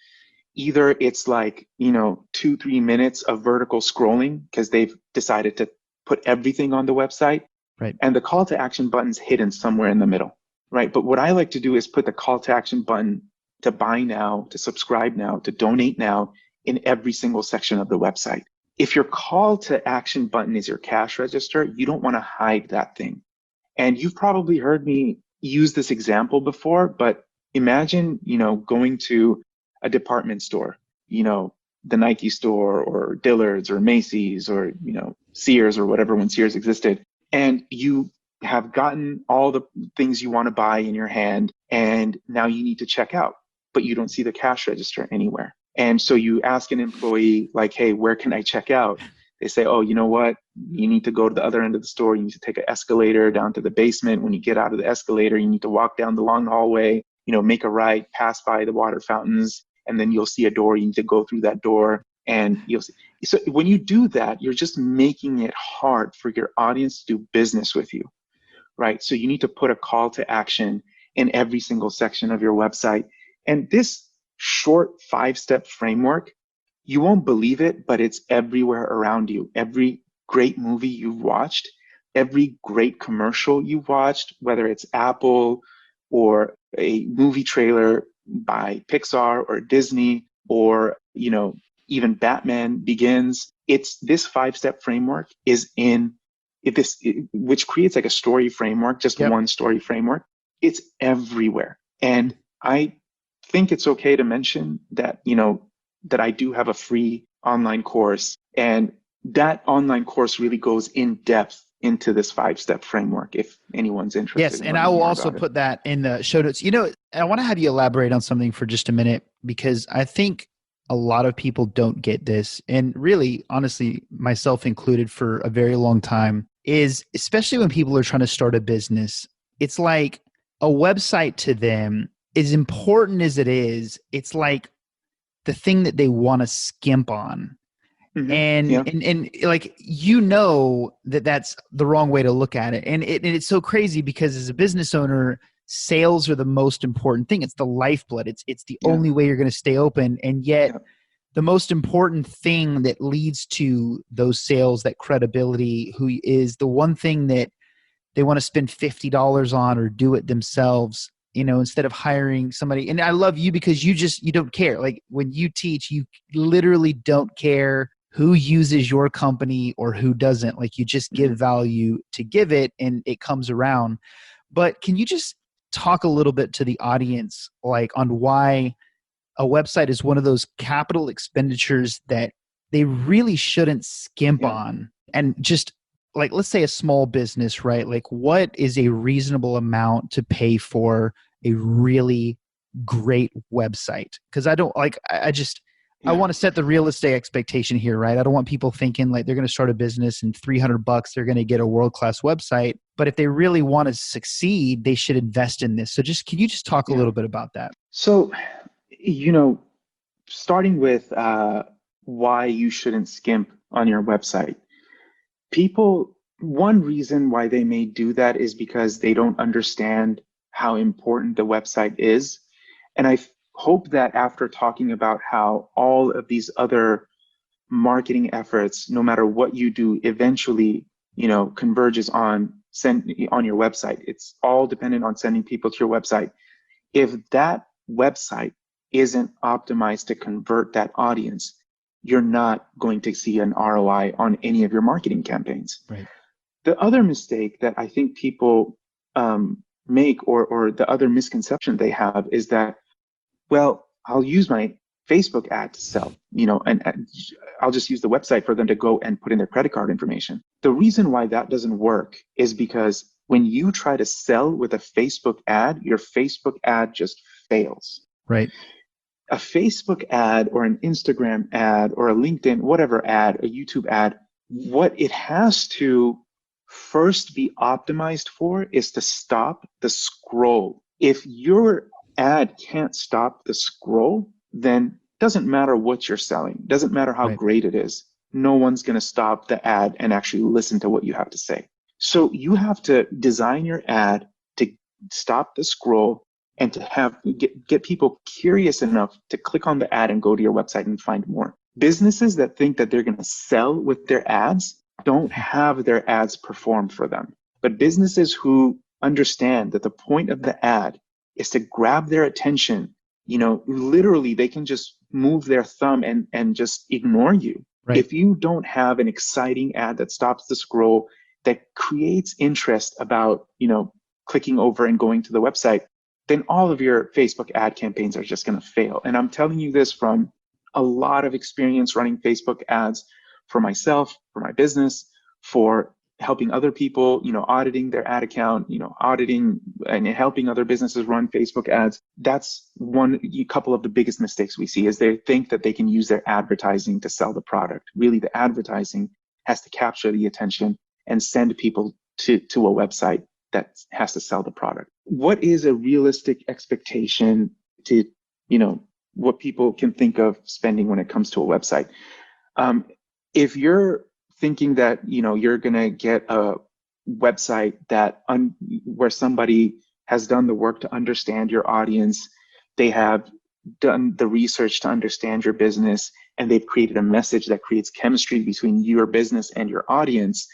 Either it's like, 2-3 minutes of vertical scrolling because they've decided to put everything on the website, Right. and the call to action button's hidden somewhere in the middle, right? But what I like to do is put the call to action button to buy now, to subscribe now, to donate now in every single section of the website. If your call to action button is your cash register, you don't want to hide that thing. And you've probably heard me use this example before, but imagine, going to a department store, the Nike store or Dillard's or Macy's or, Sears or whatever when Sears existed. And you have gotten all the things you want to buy in your hand, and now you need to check out, but you don't see the cash register anywhere. And so you ask an employee like, hey, where can I check out? They say, oh, you know what? You need to go to the other end of the store. You need to take an escalator down to the basement. When you get out of the escalator, you need to walk down the long hallway, make a right, pass by the water fountains, and then you'll see a door. You need to go through that door, and you'll see. So when you do that, you're just making it hard for your audience to do business with you, right? So you need to put a call to action in every single section of your website. And this short 5-step framework, you won't believe it, but it's everywhere around you. Every great movie you've watched, every great commercial you've watched, whether it's Apple or a movie trailer by Pixar or Disney or, even Batman Begins. It's this 5-step framework is which creates like a story framework, just Yep. one story framework. It's everywhere. And I think it's okay to mention that, that I do have a free online course, and that online course really goes in depth into this 5-step framework if anyone's interested Yes, in and I learning will more also about it. put that in the show notes. I want to have you elaborate on something for just a minute, because I think a lot of people don't get this, and really, honestly, myself included for a very long time, is especially when people are trying to start a business, it's like a website to them, as important as it is, it's like the thing that they want to skimp on. And, Yeah. and like, that that's the wrong way to look at it. And it's so crazy because as a business owner, sales are the most important thing. It's the lifeblood. It's the Yeah. only way you're going to stay open. And yet Yeah. the most important thing that leads to those sales, that credibility, who is the one thing that they want to spend $50 on or do it themselves, instead of hiring somebody. And I love you because you don't care. Like when you teach, you literally don't care who uses your company or who doesn't. Like you just give value to give it, and it comes around. But can you just talk a little bit to the audience, like on why a website is one of those capital expenditures that they really shouldn't skimp Yeah. on? And just like, let's say a small business, right? Like what is a reasonable amount to pay for a really great website? Because I don't like, I Yeah. want to set the realistic expectation here, right? I don't want people thinking like they're going to start a business and $300 they're going to get a world-class website. But if they really want to succeed, they should invest in this. So can you just talk a Yeah. little bit about that? So, starting with why you shouldn't skimp on your website. One reason why they may do that is because they don't understand how important the website is. And I hope that after talking about how all of these other marketing efforts, no matter what you do, eventually, converges on your website. It's all dependent on sending people to your website. If that website isn't optimized to convert that audience, you're not going to see an ROI on any of your marketing campaigns. Right. The other mistake that I think people make, or the other misconception they have, is that, well, I'll use my Facebook ad to sell, and I'll just use the website for them to go and put in their credit card information. The reason why that doesn't work is because when you try to sell with a Facebook ad, your Facebook ad just fails. Right. A Facebook ad or an Instagram ad or a LinkedIn, whatever ad, a YouTube ad, what it has to first be optimized for is to stop the scroll. If your ad can't stop the scroll, then it doesn't matter what you're selling. It doesn't matter how Right. great it is. No one's going to stop the ad and actually listen to what you have to say. So you have to design your ad to stop the scroll and to get people curious enough to click on the ad and go to your website and find more. Businesses that think that they're going to sell with their ads don't have their ads perform for them. But businesses who understand that the point of the ad is to grab their attention, literally they can just move their thumb and just ignore you. Right. If you don't have an exciting ad that stops the scroll, that creates interest about, clicking over and going to the website, then all of your Facebook ad campaigns are just going to fail. And I'm telling you this from a lot of experience running Facebook ads for myself, for my business, for helping other people, auditing their ad account, auditing and helping other businesses run Facebook ads. That's a couple of the biggest mistakes we see, is they think that they can use their advertising to sell the product. Really, the advertising has to capture the attention and send people to a website that has to sell the product. What is a realistic expectation to, what people can think of spending when it comes to a website? If you're thinking that, you're going to get a website where somebody has done the work to understand your audience, they have done the research to understand your business, and they've created a message that creates chemistry between your business and your audience,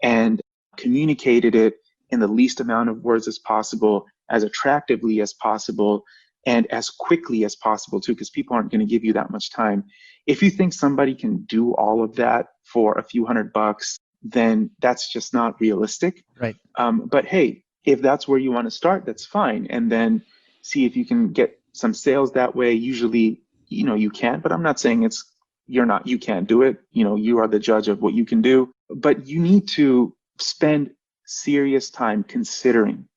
and communicated it in the least amount of words as possible, as attractively as possible and as quickly as possible too, because people aren't going to give you that much time. If you think somebody can do all of that for a few $100, then that's just not realistic. Right. But hey, if that's where you want to start, that's fine. And then see if you can get some sales that way. Usually, you can, but I'm not saying you can't do it. You are the judge of what you can do, but you need to spend serious time considering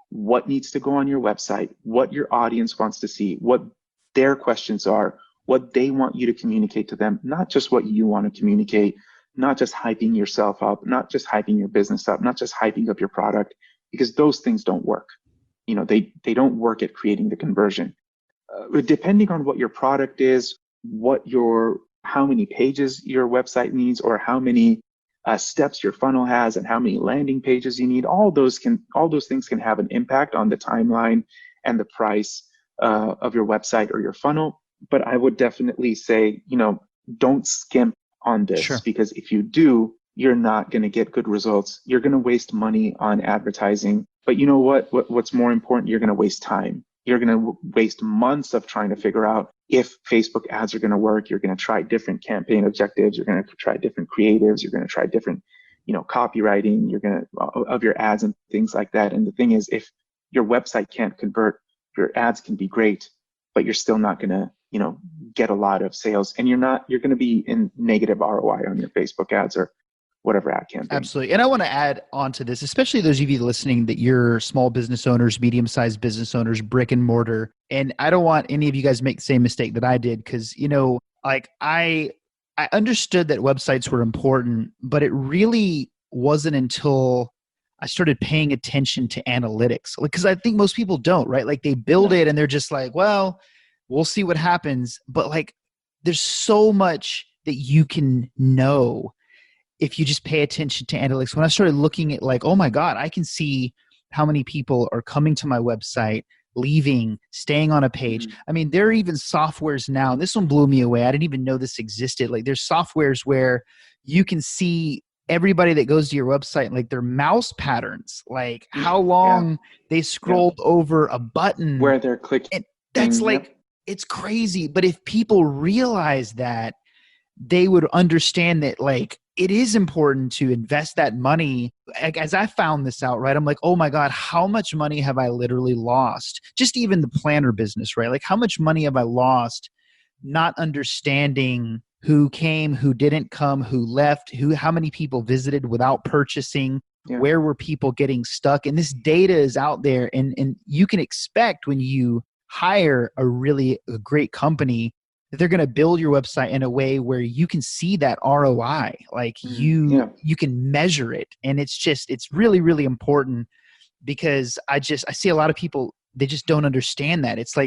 what needs to go on your website, what your audience wants to see, what their questions are, what they want you to communicate to them, not just what you want to communicate, not just hyping yourself up, not just hyping your business up, not just hyping up your product, because those things don't work. They don't work at creating the conversion. Depending on what your product is, how many pages your website needs, or how many steps your funnel has, and how many landing pages you need, all those things can have an impact on the timeline and the price of your website or your funnel. But I would definitely say, don't skimp on this. Sure. Because if you do, you're not going to get good results. You're going to waste money on advertising. But you know what's more important? You're going to waste time. You're going to waste months of trying to figure out if Facebook ads are going to work. You're going to try different campaign objectives. You're going to try different creatives. You're going to try different, copywriting. You're going to of your ads and things like that. And the thing is, if your website can't convert, your ads can be great, but you're still not going to, get a lot of sales. And you're going to be in negative ROI on your Facebook ads or whatever ad campaign. Absolutely. And I want to add on to this, especially those of you listening that you're small business owners, medium-sized business owners, brick and mortar. And I don't want any of you guys to make the same mistake that I did, because, I understood that websites were important, but it really wasn't until I started paying attention to analytics. Because I think most people don't, right? Like they build it and they're just like, well, we'll see what happens. But there's so much that you can know if you just pay attention to analytics. When I started looking at oh my God, I can see how many people are coming to my website, leaving, staying on a page. Mm-hmm. I mean, there are even softwares now, and this one blew me away. I didn't even know this existed. There's softwares where you can see everybody that goes to your website, their mouse patterns, how long they scrolled over a button. Where they're clicking. And that's it's crazy. But if people realize that, they would understand that it is important to invest that money. As I found this out, right, I'm like, oh my God, how much money have I literally lost? Just even the planner business, right? How much money have I lost not understanding who came, who didn't come, who left, how many people visited without purchasing, where were people getting stuck? And this data is out there, and you can expect when you hire a great company that they're going to build your website in a way where you can see that ROI, you can measure it. And it's really, really important, because I see a lot of people, they just don't understand that. It's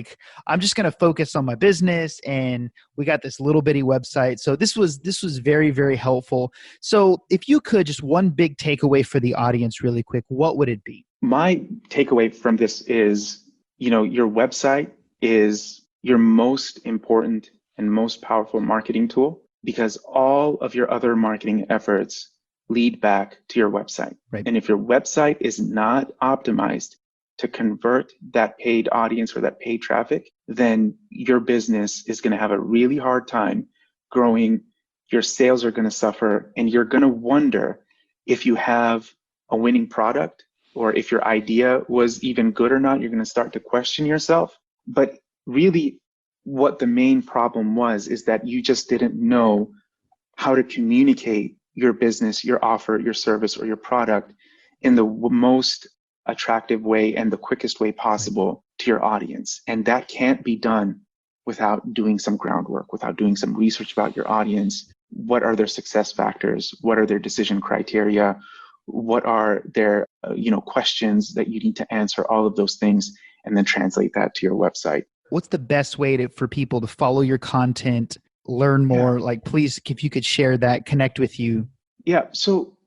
I'm just going to focus on my business, and we got this little bitty website. So this was very, very helpful. So if you could, just one big takeaway for the audience really quick, what would it be? My takeaway from this is, your website is your most important and most powerful marketing tool, because all of your other marketing efforts lead back to your website. Right. And if your website is not optimized to convert that paid audience or that paid traffic, then your business is going to have a really hard time growing. Your sales are going to suffer, and you're going to wonder if you have a winning product or if your idea was even good or not. You're going to start to question yourself. But really, what the main problem is that you just didn't know how to communicate your business, your offer, your service, or your product in the most attractive way and the quickest way possible to your audience. And that can't be done without doing some groundwork, without doing some research about your audience. What are their success factors? What are their decision criteria? What are their questions that you need to answer? All of those things, and then translate that to your website. What's the best way for people to follow your content, learn more? Please, if you could share that, connect with you. Yeah. So,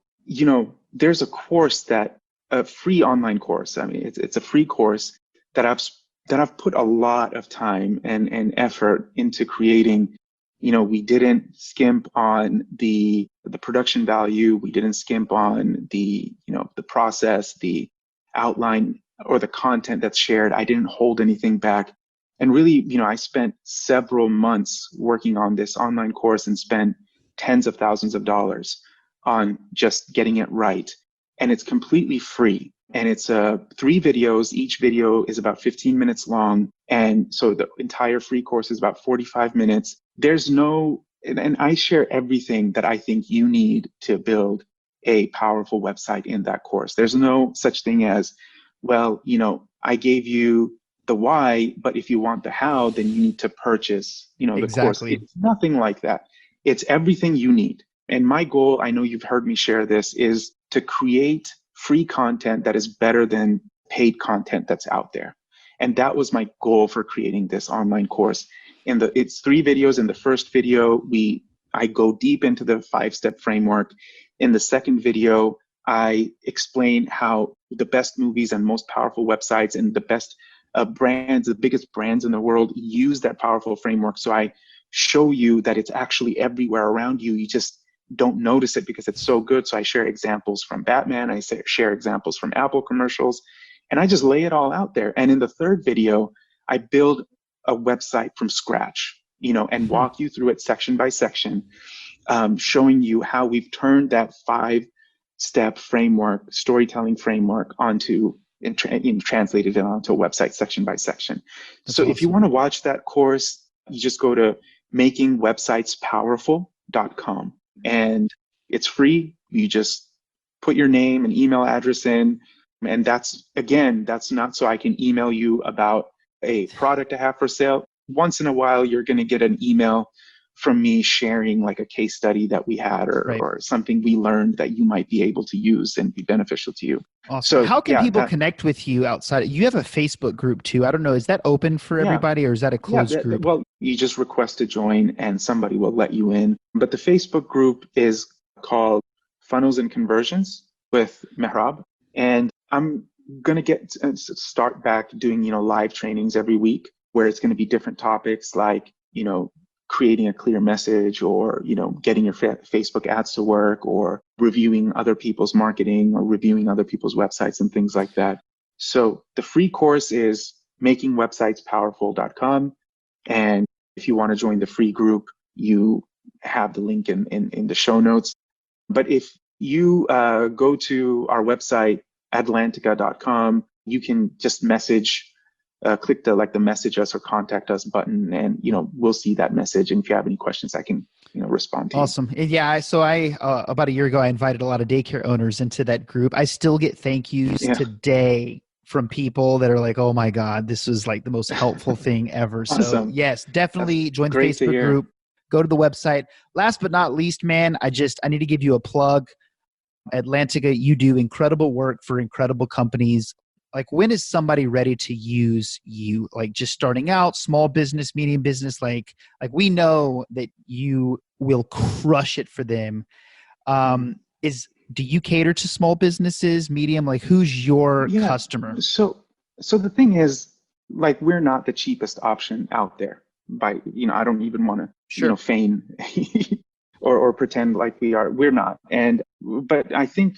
there's a free online course. I mean, it's a free course that I've put a lot of time and effort into creating. We didn't skimp on the production value. We didn't skimp on the process, the outline. or the content that's shared. I didn't hold anything back. And really, I spent several months working on this online course and spent tens of thousands of dollars on just getting it right. And it's completely free. And it's 3 videos. Each video is about 15 minutes long. And so the entire free course is about 45 minutes. There's no, and I share everything that I think you need to build a powerful website in that course. There's no such thing as, well, I gave you the why, but if you want the how, then you need to purchase, the course. Exactly. It's nothing like that. It's everything you need. And my goal, I know you've heard me share this, is to create free content that is better than paid content that's out there. And that was my goal for creating this online course. It's 3 videos. In the first video, I go deep into the 5-step framework. In the second video, I explain how the best movies and most powerful websites and the best brands, the biggest brands in the world, use that powerful framework. So I show you that it's actually everywhere around you. You just don't notice it because it's so good. So I share examples from Batman. I share examples from Apple commercials, and I just lay it all out there. And in the third video, I build a website from scratch, and walk you through it section by section, showing you how we've turned that 5-step framework, storytelling framework onto and translated it onto a website section by section. That's so awesome. If you want to watch that course, you just go to makingwebsitespowerful.com, and it's free. You just put your name and email address in. And that's not so I can email you about a product I have for sale. Once in a while, you're going to get an email from me sharing like a case study that we had or something we learned that you might be able to use and be beneficial to you. Awesome. So how can people connect with you outside? You have a Facebook group too. I don't know. Is that open for everybody or is that a closed group? Well, you just request to join and somebody will let you in. But the Facebook group is called Funnels and Conversions with Mehrab. And I'm going to start back doing, live trainings every week where it's going to be different topics like, creating a clear message or, getting your Facebook ads to work or reviewing other people's marketing or reviewing other people's websites and things like that. So the free course is makingwebsitespowerful.com. And if you want to join the free group, you have the link in the show notes. But if you go to our website, atlantica.com, you can just click the message us or contact us button, and we'll see that message. And if you have any questions, I can respond to you. Awesome. Yeah. So I about a year ago, I invited a lot of daycare owners into that group. I still get thank yous today from people that are like, "Oh my God, this was like the most helpful thing ever." Awesome. So yes, definitely join the Facebook group. Go to the website. Last but not least, man, I need to give you a plug. Atlantica, you do incredible work for incredible companies. Like, when is somebody ready to use you? Like, just starting out, small business, medium business, like we know that you will crush it for them. Do you cater to small businesses, medium? Like, who's your customer? So the thing is, like, we're not the cheapest option out there. I don't even want to feign or pretend like we are. We're not. But I think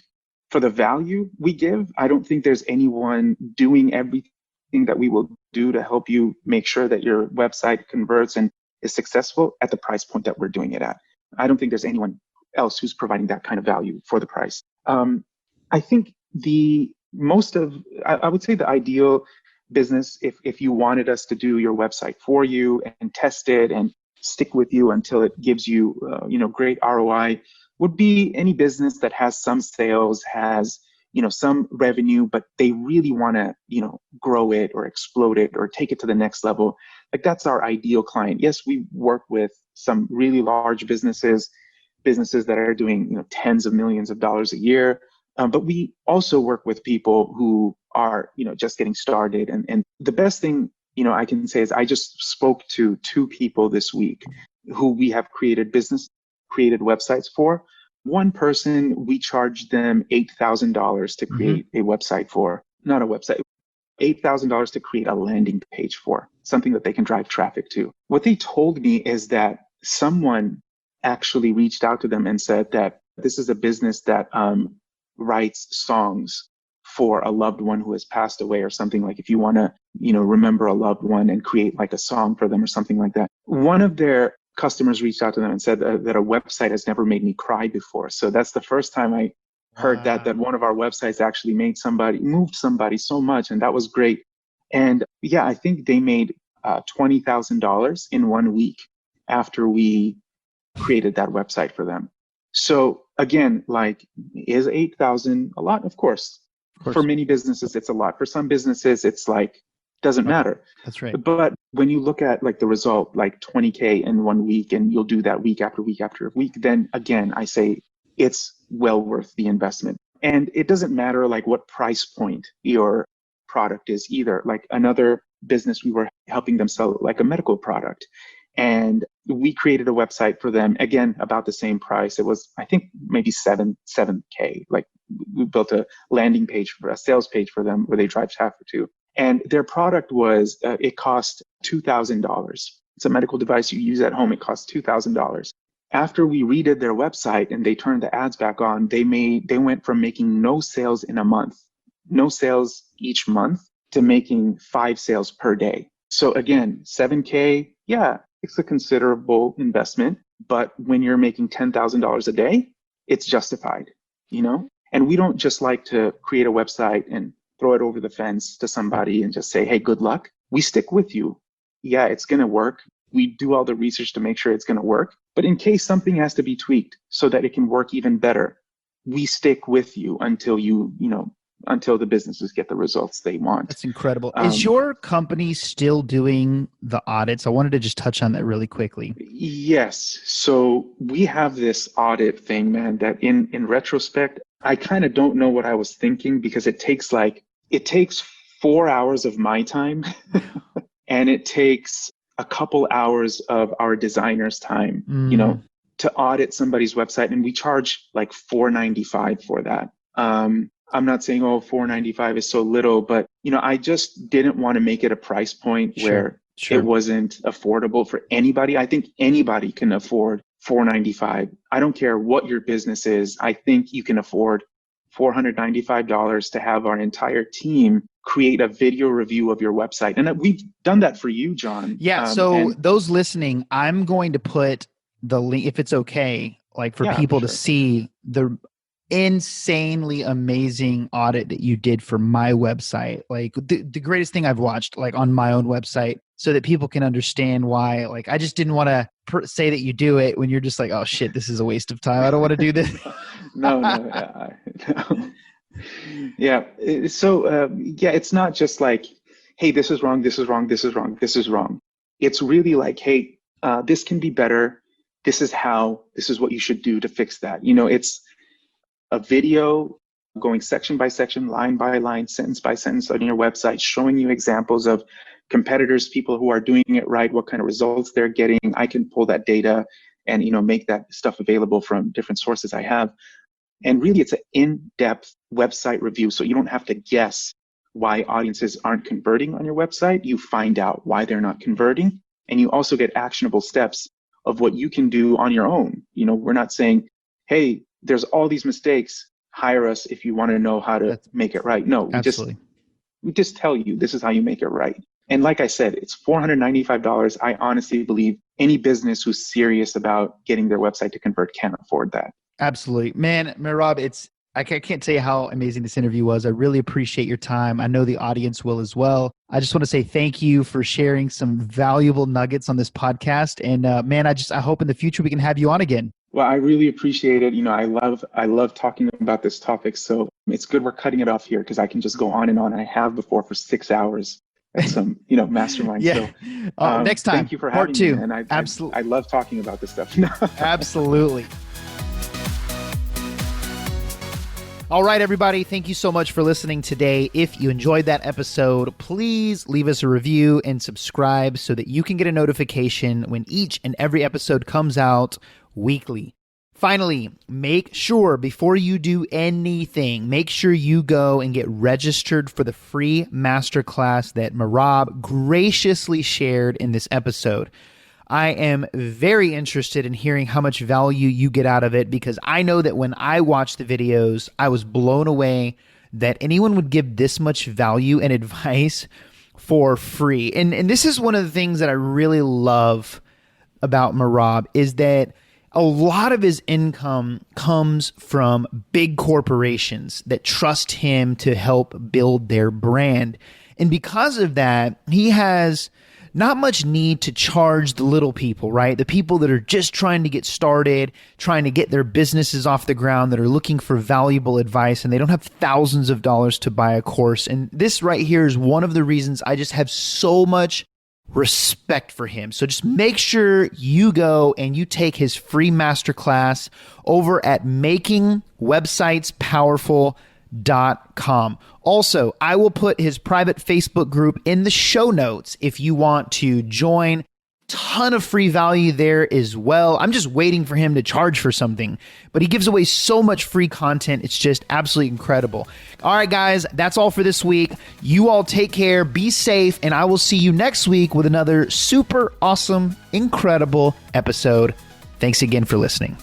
for the value we give, I don't think there's anyone doing everything that we will do to help you make sure that your website converts and is successful at the price point that we're doing it at. I don't think there's anyone else who's providing that kind of value for the price. I think I would say the ideal business, if you wanted us to do your website for you and test it and stick with you until it gives you, great ROI, would be any business that has some sales, has, some revenue, but they really want to, grow it or explode it or take it to the next level. Like, that's our ideal client. Yes, we work with some really large businesses that are doing, tens of millions of dollars a year. But we also work with people who are, just getting started. And the best thing, I can say is I just spoke to 2 people this week who we have created websites for. One person, we charged them $8,000 to create a website for, not a website, $8,000 to create a landing page for, something that they can drive traffic to. What they told me is that someone actually reached out to them and said that this is a business that writes songs for a loved one who has passed away or something, like if you want to, remember a loved one and create like a song for them or something like that. One of their customers reached out to them and said that a website has never made me cry before. So that's the first time I heard that one of our websites actually moved somebody so much. And that was great. And yeah, I think they made $20,000 in 1 week after we created that website for them. So again, like, is 8,000 a lot? Of course. For many businesses, it's a lot. For some businesses, it's like, doesn't matter. That's right. But when you look at like the result, like 20K in 1 week, and you'll do that week after week after week, then again, I say it's well worth the investment. And it doesn't matter like what price point your product is either. Like another business, we were helping them sell like a medical product. And we created a website for them, again, about the same price. It was, I think, maybe 7K. Like we built a landing page for a sales page for them where they drive traffic to. And their product was, it cost $2,000. It's a medical device you use at home. It costs $2,000. After we redid their website and they turned the ads back on, they went from making no sales in a month, no sales each month, to making 5 sales per day. So again, 7K, yeah, it's a considerable investment, but when you're making $10,000 a day, it's justified, And we don't just like to create a website and throw it over the fence to somebody and just say, hey, good luck. We stick with you. Yeah, it's going to work. We do all the research to make sure it's going to work. But in case something has to be tweaked so that it can work even better, we stick with you until until the businesses get the results they want. That's incredible. Is your company still doing the audits? I wanted to just touch on that really quickly. Yes. So we have this audit thing, man, that in retrospect, I kind of don't know what I was thinking, because it takes 4 hours of my time and it takes a couple hours of our designer's time, to audit somebody's website. And we charge like $4.95 for that. I'm not saying, $4.95 is so little, but I just didn't want to make it a price point where it wasn't affordable for anybody. I think anybody can afford $4.95. I don't care what your business is. I think you can afford $495 to have our entire team create a video review of your website. And we've done that for you, John. Yeah. So those listening, I'm going to put the link, if it's okay, like for people to see the insanely amazing audit that you did for my website. Like the greatest thing I've watched, like on my own website, so that people can understand why. Like, I just didn't want to say that you do it when you're just like, oh shit, this is a waste of time. I don't want to do this. No. Yeah. So, it's not just like, hey, this is wrong, this is wrong, this is wrong, this is wrong. It's really like, hey, this can be better. This is what you should do to fix that. It's a video going section by section, line by line, sentence by sentence on your website, showing you examples of competitors, people who are doing it right, what kind of results they're getting. I can pull that data and, make that stuff available from different sources I have. And really, it's an in-depth website review. So you don't have to guess why audiences aren't converting on your website. You find out why they're not converting. And you also get actionable steps of what you can do on your own. We're not saying, hey, there's all these mistakes, hire us if you want to know how to make it right. No, we just tell you this is how you make it right. And like I said, it's $495. I honestly believe any business who's serious about getting their website to convert can't afford that. Absolutely. Man, Mehrab, I can't tell you how amazing this interview was. I really appreciate your time. I know the audience will as well. I just want to say thank you for sharing some valuable nuggets on this podcast. And man, I hope in the future we can have you on again. Well, I really appreciate it. I love talking about this topic. So it's good we're cutting it off here, because I can just go on and on. I have before for 6 hours at some, mastermind. Yeah. So, next time, thank you for having part 2. me. And Absolutely. I love talking about this stuff. Absolutely. All right, everybody. Thank you so much for listening today. If you enjoyed that episode, please leave us a review and subscribe so that you can get a notification when each and every episode comes out weekly. Finally, make sure before you do anything, make sure you go and get registered for the free masterclass that Mehrab graciously shared in this episode. I am very interested in hearing how much value you get out of it, because I know that when I watched the videos, I was blown away. that anyone would give this much value and advice for free. And this is one of the things that I really love about Mehrab is that a lot of his income comes from big corporations that trust him to help build their brand. And because of that, he has not much need to charge the little people, right? The people that are just trying to get started, trying to get their businesses off the ground, that are looking for valuable advice, and they don't have thousands of dollars to buy a course. And this right here is one of the reasons I just have so much respect for him. So just make sure you go and you take his free masterclass over at makingwebsitespowerful.com. Also, I will put his private Facebook group in the show notes if you want to join. Ton of free value there as well. I'm just waiting for him to charge for something, but he gives away so much free content. It's just absolutely incredible. All right, guys, that's all for this week. You all take care, be safe, and I will see you next week with another super awesome, incredible episode. Thanks again for listening.